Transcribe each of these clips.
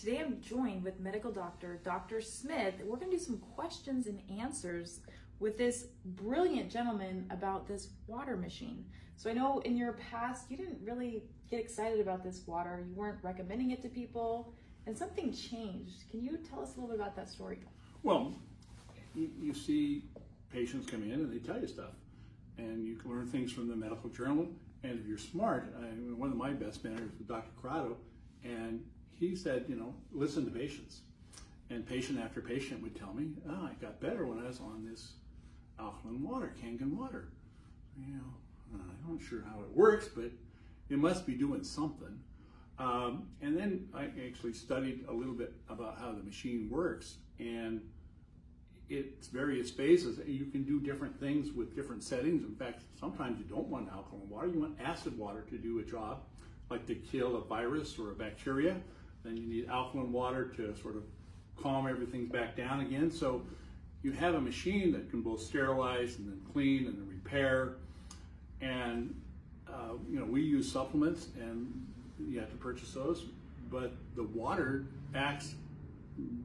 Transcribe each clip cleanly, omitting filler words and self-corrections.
Today I'm joined with medical doctor, Dr. Smith. We're going to do some questions and answers with this brilliant gentleman about this water machine. So I know in your past, you didn't really get excited about this water. You weren't recommending it to people, and something changed. Can you tell us a little bit about that story? Well, you see patients come in and they tell you stuff, and you can learn things from the medical journal. And if you're smart, one of my best mentors was Dr. Corrado, and he said, listen to patients. And patient after patient would tell me, I got better when I was on this alkaline water, Kangen water. I'm not sure how it works, but it must be doing something. And then I actually studied a little bit about how the machine works, and its various phases. You can do different things with different settings. In fact, sometimes you don't want alkaline water. You want acid water to do a job, like to kill a virus or a bacteria. Then you need alkaline water to sort of calm everything back down again. So you have a machine that can both sterilize and then clean and then repair. And we use supplements, and you have to purchase those. But the water acts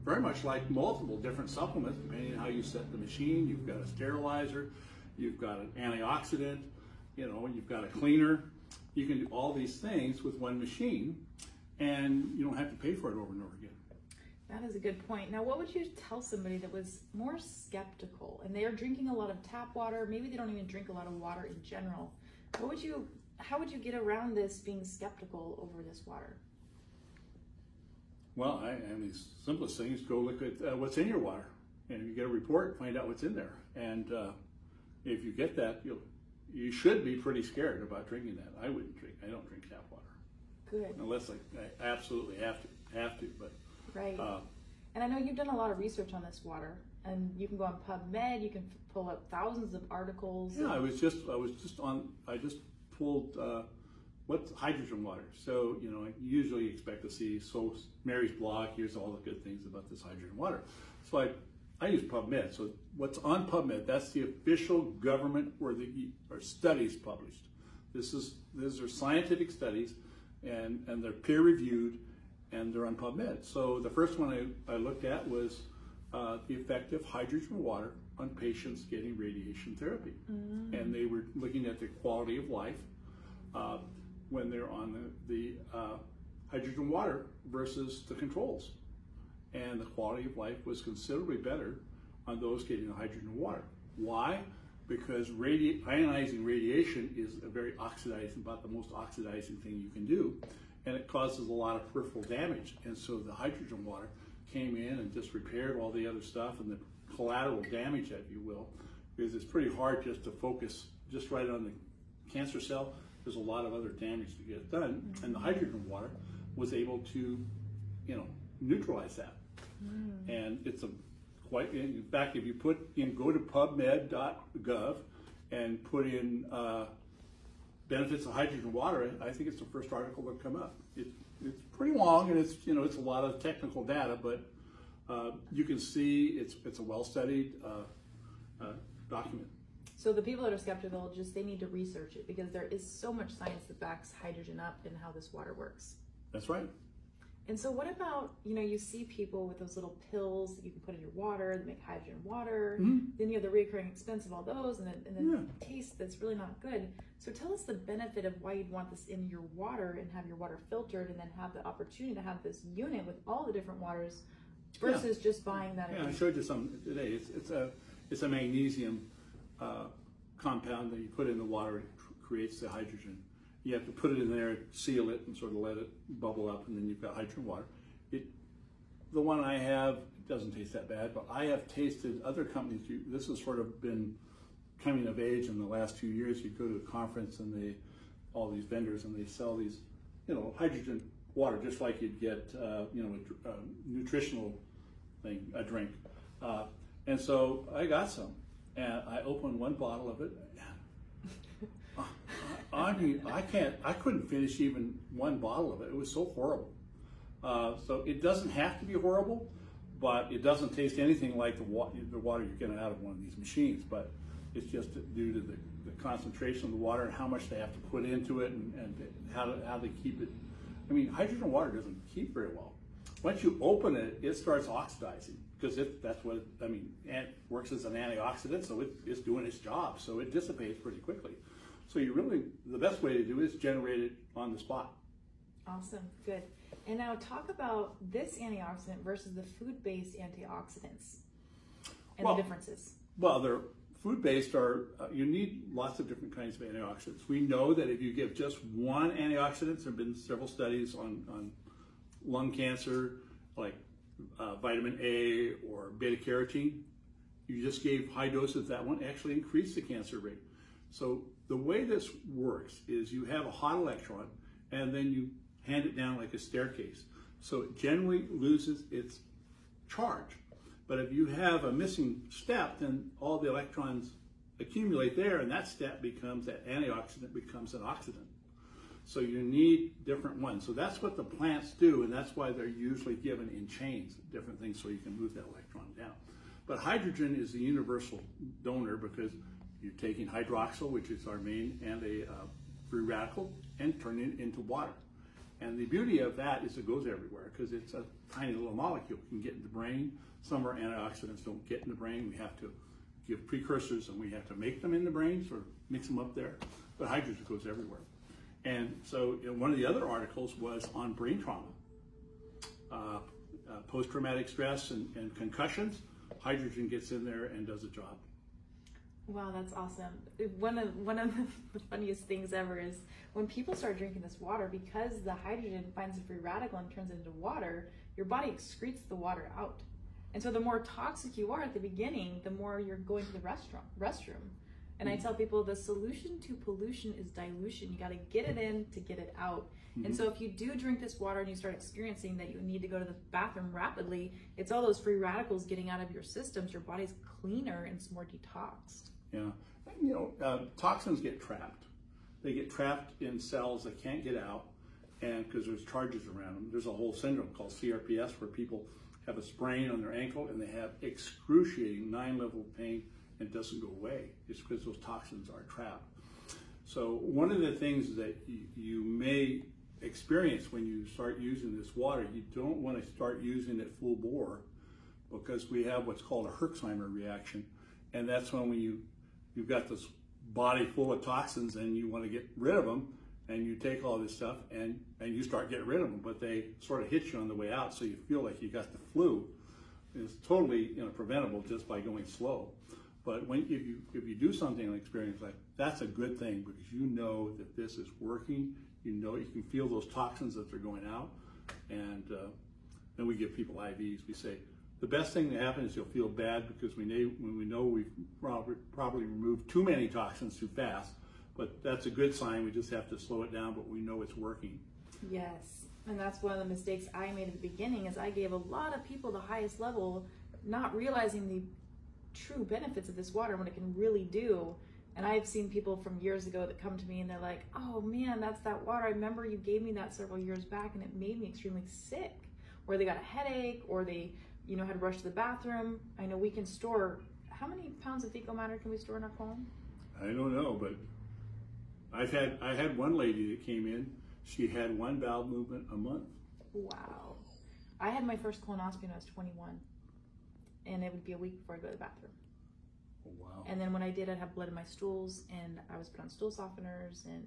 very much like multiple different supplements, depending on how you set the machine. You've got a sterilizer, you've got an antioxidant, you've got a cleaner. You can do all these things with one machine, and you don't have to pay for it over and over again. That is a good point. Now, what would you tell somebody that was more skeptical and they are drinking a lot of tap water? Maybe they don't even drink a lot of water in general. How would you get around this being skeptical over this water? Well, the simplest thing is go look at what's in your water, and if you get a report, find out what's in there. And if you get that, you should be pretty scared about drinking that. I wouldn't drink. I don't drink tap water. Good. Unless I absolutely have to. But right. And I know you've done a lot of research on this water, and you can go on PubMed. You can pull up thousands of articles. Yeah, I just pulled what's hydrogen water. So I usually expect to see Mary's blog. Here's all the good things about this hydrogen water. So I use PubMed. So what's on PubMed? That's the official government or studies published. These are scientific studies, and they're peer reviewed, and they're on PubMed. So the first one I looked at was the effect of hydrogen water on patients getting radiation therapy. And they were looking at the quality of life when they're on the hydrogen water versus the controls. And the quality of life was considerably better on those getting the hydrogen water. Why? Because ionizing radiation is about the most oxidizing thing you can do, and it causes a lot of peripheral damage. And so the hydrogen water came in and just repaired all the other stuff and the collateral damage, if you will, because it's pretty hard just to focus just right on the cancer cell. There's a lot of other damage to get done, and the hydrogen water was able to, neutralize that. And it's in fact, if you go to PubMed.gov and put in benefits of hydrogen water, I think it's the first article that come up. It's pretty long, and it's a lot of technical data, but you can see it's a well-studied document. So the people that are skeptical, they need to research it, because there is so much science that backs hydrogen up and how this water works. That's right. And so what about, you see people with those little pills that you can put in your water that make hydrogen water. Then you have the recurring expense of all those, and then taste that's really not good. So tell us the benefit of why you'd want this in your water and have your water filtered, and then have the opportunity to have this unit with all the different waters versus just buying that. Yeah, I showed you some today. It's a magnesium compound that you put in the water. It creates the hydrogen. You have to put it in there, seal it, and sort of let it bubble up, and then you've got hydrogen water. The one I have doesn't taste that bad, but I have tasted other companies. This has sort of been coming of age in the last few years. You go to a conference, and all these vendors, and they sell these, hydrogen water, just like you'd get, a nutritional thing, a drink. And so I got some, and I opened one bottle of it. I couldn't finish even one bottle of it. It was so horrible. So it doesn't have to be horrible, but it doesn't taste anything like the water you're getting out of one of these machines. But it's just due to the concentration of the water and how much they have to put into it, and how they keep it. I mean, hydrogen water doesn't keep very well. Once you open it, it starts oxidizing because that's what it works as an antioxidant, so it's doing its job, so it dissipates pretty quickly. So the best way to do it is generate it on the spot. Awesome, good. And now talk about this antioxidant versus the food-based antioxidants and the differences. Well, they're food-based you need lots of different kinds of antioxidants. We know that if you give just one antioxidant, there have been several studies on lung cancer, like vitamin A or beta-carotene. You just gave high doses of that one, actually increased the cancer rate. So the way this works is you have a hot electron and then you hand it down like a staircase. So it generally loses its charge. But if you have a missing step, then all the electrons accumulate there, and that antioxidant becomes an oxidant. So you need different ones. So that's what the plants do, and that's why they're usually given in chains, different things, so you can move that electron down. But hydrogen is the universal donor because you're taking hydroxyl, which is our main free radical, and turning it into water. And the beauty of that is it goes everywhere because it's a tiny little molecule. It can get in the brain. Some of our antioxidants don't get in the brain. We have to give precursors and we have to make them in the brain, or mix them up there. But hydrogen goes everywhere. And so one of the other articles was on brain trauma, post-traumatic stress and concussions. Hydrogen gets in there and does a job. Wow, that's awesome. One of the funniest things ever is when people start drinking this water, because the hydrogen finds a free radical and turns it into water, your body excretes the water out. And so the more toxic you are at the beginning, the more you're going to the restroom. And I tell people the solution to pollution is dilution. You got to get it in to get it out. And so if you do drink this water and you start experiencing that you need to go to the bathroom rapidly, it's all those free radicals getting out of your systems. Your body's cleaner and it's more detoxed. Yeah, toxins get trapped. They get trapped in cells that can't get out, and because there's charges around them. There's a whole syndrome called CRPS where people have a sprain on their ankle and they have excruciating 9-level pain and it doesn't go away. It's because those toxins are trapped. So one of the things that you may experience when you start using this water, you don't want to start using it full bore because we have what's called a Herxheimer reaction, and that's when you've got this body full of toxins and you want to get rid of them, and you take all this stuff and you start getting rid of them, but they sort of hit you on the way out, so you feel like you got the flu. It's totally preventable just by going slow. But if you do something and experience like that's a good thing because you know that this is working. You know you can feel those toxins that they're going out, and then we give people IVs. We say the best thing that happens is you'll feel bad because when we know we've probably removed too many toxins too fast. But that's a good sign. We just have to slow it down, but we know it's working. Yes, and that's one of the mistakes I made at the beginning is I gave a lot of people the highest level, not realizing the true benefits of this water, what it can really do. And I've seen people from years ago that come to me and they're like, oh man, that's that water. I remember you gave me that several years back and it made me extremely sick. Or they got a headache, or they had to rush to the bathroom. I know we can store, how many pounds of fecal matter can we store in our colon? I don't know, but I had one lady that came in. She had one bowel movement a month. Wow. I had my first colonoscopy when I was 21, and it would be a week before I go to the bathroom. Oh, wow. And then when I did, I'd have blood in my stools, and I was put on stool softeners. And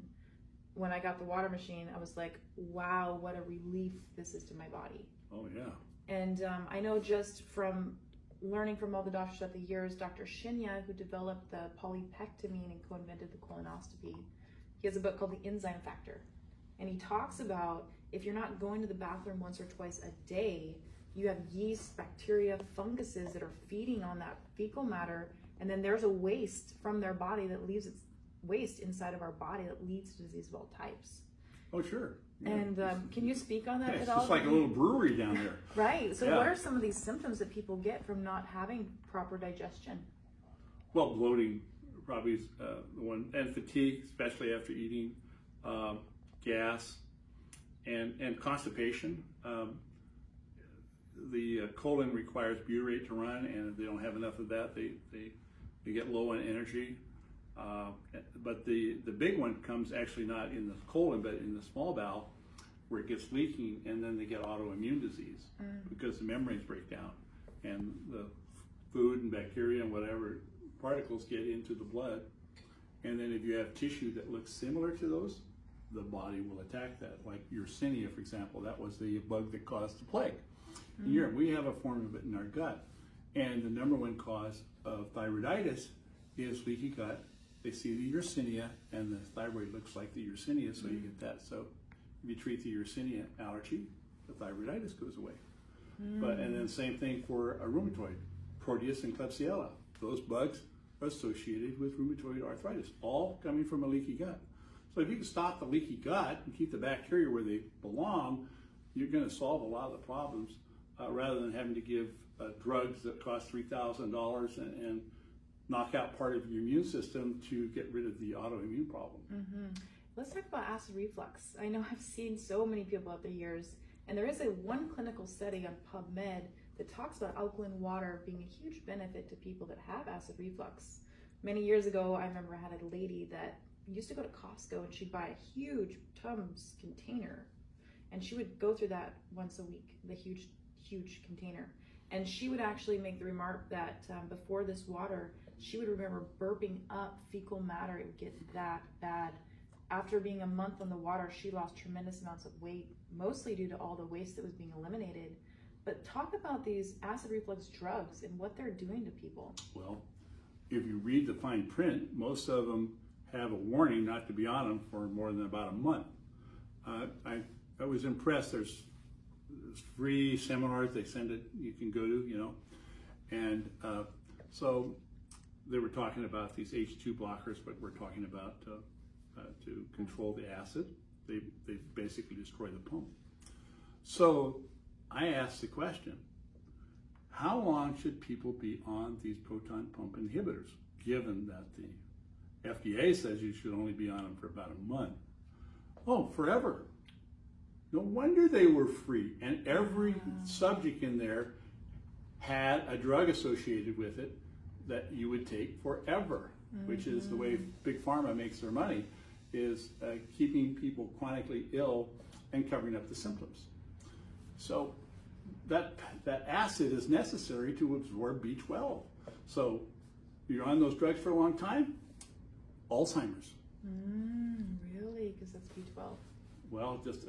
when I got the water machine, I was like, wow, what a relief this is to my body. Oh, yeah. And I know just from learning from all the doctors throughout the years, Dr. Shinya, who developed the polypectamine and co-invented the colonoscopy, he has a book called The Enzyme Factor. And he talks about if you're not going to the bathroom once or twice a day, you have yeast, bacteria, funguses that are feeding on that fecal matter. And then there's a waste from their body that leaves its waste inside of our body that leads to disease of all types. Oh, sure. Yeah. And can you speak on that it's at all? It's just like a little brewery down there. Right. So what are some of these symptoms that people get from not having proper digestion? Well, bloating probably is the one, and fatigue, especially after eating, gas, and constipation. The colon requires butyrate to run, and if they don't have enough of that, they get low on energy. But the big one comes actually not in the colon, but in the small bowel. where it gets leaking, and then they get autoimmune disease because the membranes break down and the food and bacteria and whatever particles get into the blood. And then if you have tissue that looks similar to those, the body will attack that. Like Yersinia, for example, that was the bug that caused the plague. In Europe, we have a form of it in our gut. And the number one cause of thyroiditis is leaky gut. They see the Yersinia, and the thyroid looks like the Yersinia, so you get that. So if you treat the Yersinia allergy, the thyroiditis goes away. And then same thing for a rheumatoid, Proteus and Klebsiella. Those bugs are associated with rheumatoid arthritis, all coming from a leaky gut. So if you can stop the leaky gut and keep the bacteria where they belong, you're going to solve a lot of the problems rather than having to give drugs that cost $3,000 and knock out part of your immune system to get rid of the autoimmune problem. Let's talk about acid reflux. I know I've seen so many people over the years, and there is one clinical study on PubMed that talks about alkaline water being a huge benefit to people that have acid reflux. Many years ago, I remember I had a lady that used to go to Costco and she'd buy a huge Tums container, and she would go through that once a week, the huge container. And she would actually make the remark that before this water, she would remember burping up fecal matter. It would get that bad. After being a month on the water, she lost tremendous amounts of weight, mostly due to all the waste that was being eliminated. But talk about these acid reflux drugs and what they're doing to people. Well, if you read the fine print, most of them have a warning not to be on them for more than about a month. I was impressed. There's free seminars they send it, you can go to, you know, and so they were talking about these H2 blockers, but we're talking about to control the acid. They basically destroy the pump. So I asked the question, how long should people be on these proton pump inhibitors, given that the FDA says you should only be on them for about a month? Oh, forever. No wonder they were free. And every subject in there had a drug associated with it that you would take forever, which is the way Big Pharma makes their money, is keeping people chronically ill and covering up the symptoms. So that acid is necessary to absorb B12. So you're on those drugs for a long time, Alzheimer's. Really? Because that's B12. Well, just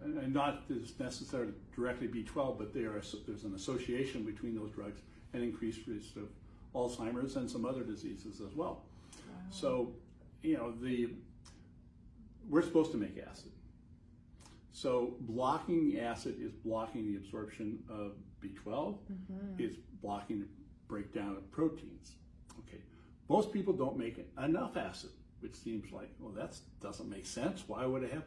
not as necessarily directly B12, but there's an association between those drugs and increased risk of Alzheimer's and some other diseases as well. Wow. So, you know, we're supposed to make acid. So blocking the acid is blocking the absorption of B12. It's blocking the breakdown of proteins. Okay. Most people don't make enough acid, which seems like, well, that doesn't make sense. Why would it have?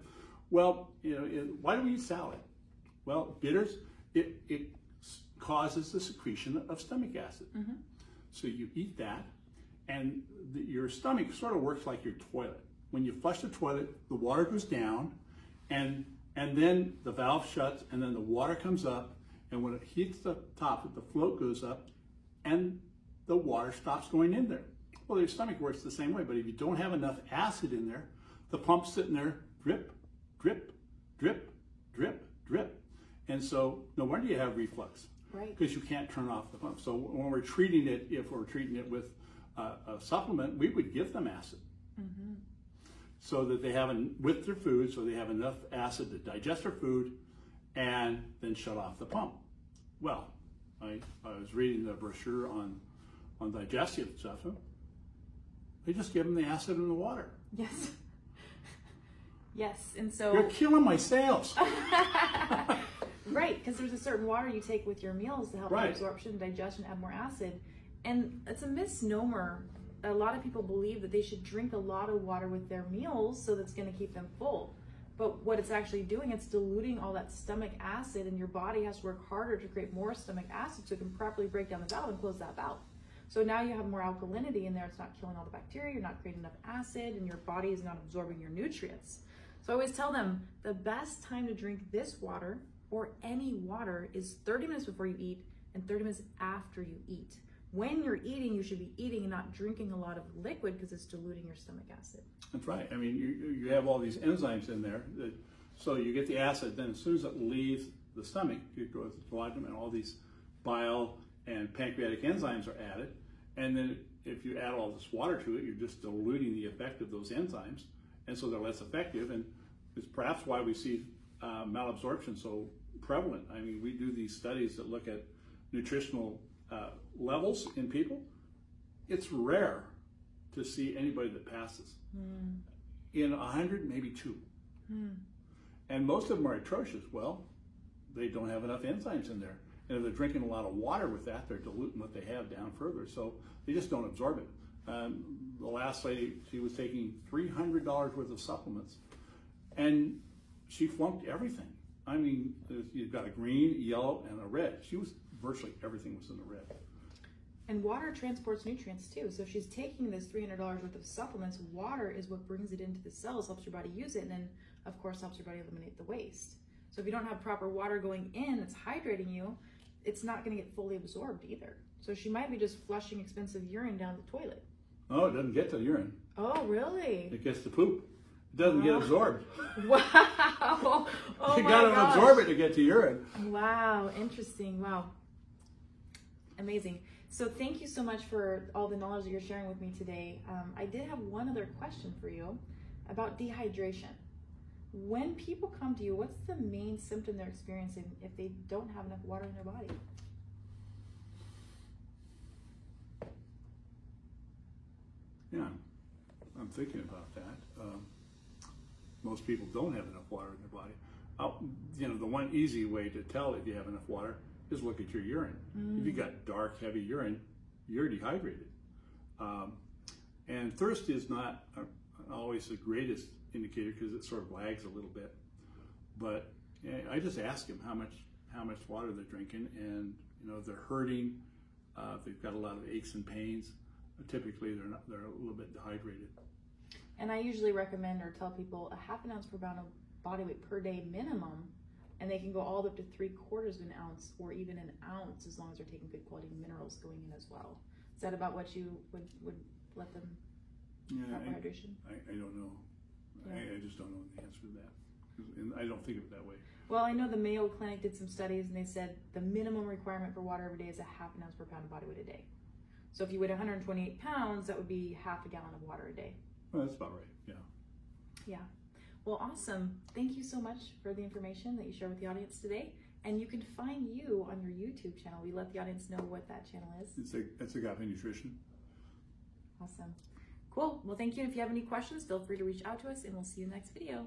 Well, you know, why do we eat salad? Well, bitters, it causes the secretion of stomach acid. So you eat that, and your stomach sort of works like your toilet. When you flush the toilet, the water goes down, and then the valve shuts, and then the water comes up, and when it hits the top, the float goes up, and the water stops going in there. Well, your stomach works the same way, but if you don't have enough acid in there, the pump's sitting there, drip, drip, drip, drip, drip. And so no wonder you have reflux, right? Because you can't turn off the pump. So when we're treating it, if we're treating it with a supplement, we would give them acid. So that they have, with their food, so they have enough acid to digest their food and then shut off the pump. Well, I was reading the brochure on digestive stuff. They just give them the acid in the water. Yes. Yes, and so... You're killing my sales. Right, because there's a certain water you take with your meals to help with absorption, digestion, add more acid. And it's a misnomer. A lot of people believe that they should drink a lot of water with their meals so that's going to keep them full. But what it's actually doing, it's diluting all that stomach acid, and your body has to work harder to create more stomach acid so it can properly break down the valve and close that valve. So now you have more alkalinity in there. It's not killing all the bacteria. You're not creating enough acid, and your body is not absorbing your nutrients. So I always tell them the best time to drink this water or any water is 30 minutes before you eat and 30 minutes after you eat. When you're eating, you should be eating and not drinking a lot of liquid because it's diluting your stomach acid. That's right. I mean, you have all these enzymes in there that So you get the acid, then as soon as it leaves the stomach, it goes to the duodenum, and all these bile and pancreatic enzymes are added. And then if you add all this water to it, you're just diluting the effect of those enzymes, and so they're less effective. And it's perhaps why we see malabsorption so prevalent. I mean, we do these studies that look at nutritional levels in people. It's rare to see anybody that passes. In 100, maybe 2. And most of them are atrocious. Well, they don't have enough enzymes in there. And if they're drinking a lot of water with that, they're diluting what they have down further. So they just don't absorb it. The last lady, she was taking $300 worth of supplements, and she flunked everything. I mean, you've got a green, yellow, and a red. She was, virtually everything was in the red. And water transports nutrients too. So if she's taking this $300 worth of supplements, water is what brings it into the cells, helps your body use it, and then of course helps your body eliminate the waste. So if you don't have proper water going in that's hydrating you, it's not going to get fully absorbed either. So she might be just flushing expensive urine down the toilet. Oh, it doesn't get to urine. Oh, really? It gets to poop. It doesn't get absorbed. Wow. Oh, you gotta absorb it to get to urine. Wow, interesting. Wow. Amazing. So thank you so much for all the knowledge that you're sharing with me today. I did have one other question for you about dehydration. When people come to you, what's the main symptom they're experiencing if they don't have enough water in their body? Yeah, I'm thinking about that. Most people don't have enough water in their body. You know, the one easy way to tell if you have enough water is look at your urine. If you got dark, heavy urine, you're dehydrated. And thirst is not always the greatest indicator because it sort of lags a little bit. But I just ask them how much water they're drinking, and you know, if they're hurting, if they've got a lot of aches and pains, typically they're a little bit dehydrated. And I usually recommend or tell people a ½ ounce per pound of body weight per day minimum, and they can go all the way up to 3/4 of an ounce or even an ounce as long as they're taking good quality minerals going in as well. Is that about what you would let them have for hydration? I don't know. Yeah. I just don't know the answer to that. And I don't think of it that way. Well, I know the Mayo Clinic did some studies, and they said the minimum requirement for water every day is a ½ ounce per pound of body weight a day. So if you weighed 128 pounds, that would be ½ a gallon of water a day. Well, that's about right, yeah. Yeah. Well, awesome. Thank you so much for the information that you shared with the audience today. And you can find you on your YouTube channel. We let the audience know what that channel is. It's Agape Nutrition. Awesome. Cool. Well, thank you. If you have any questions, feel free to reach out to us, and we'll see you in the next video.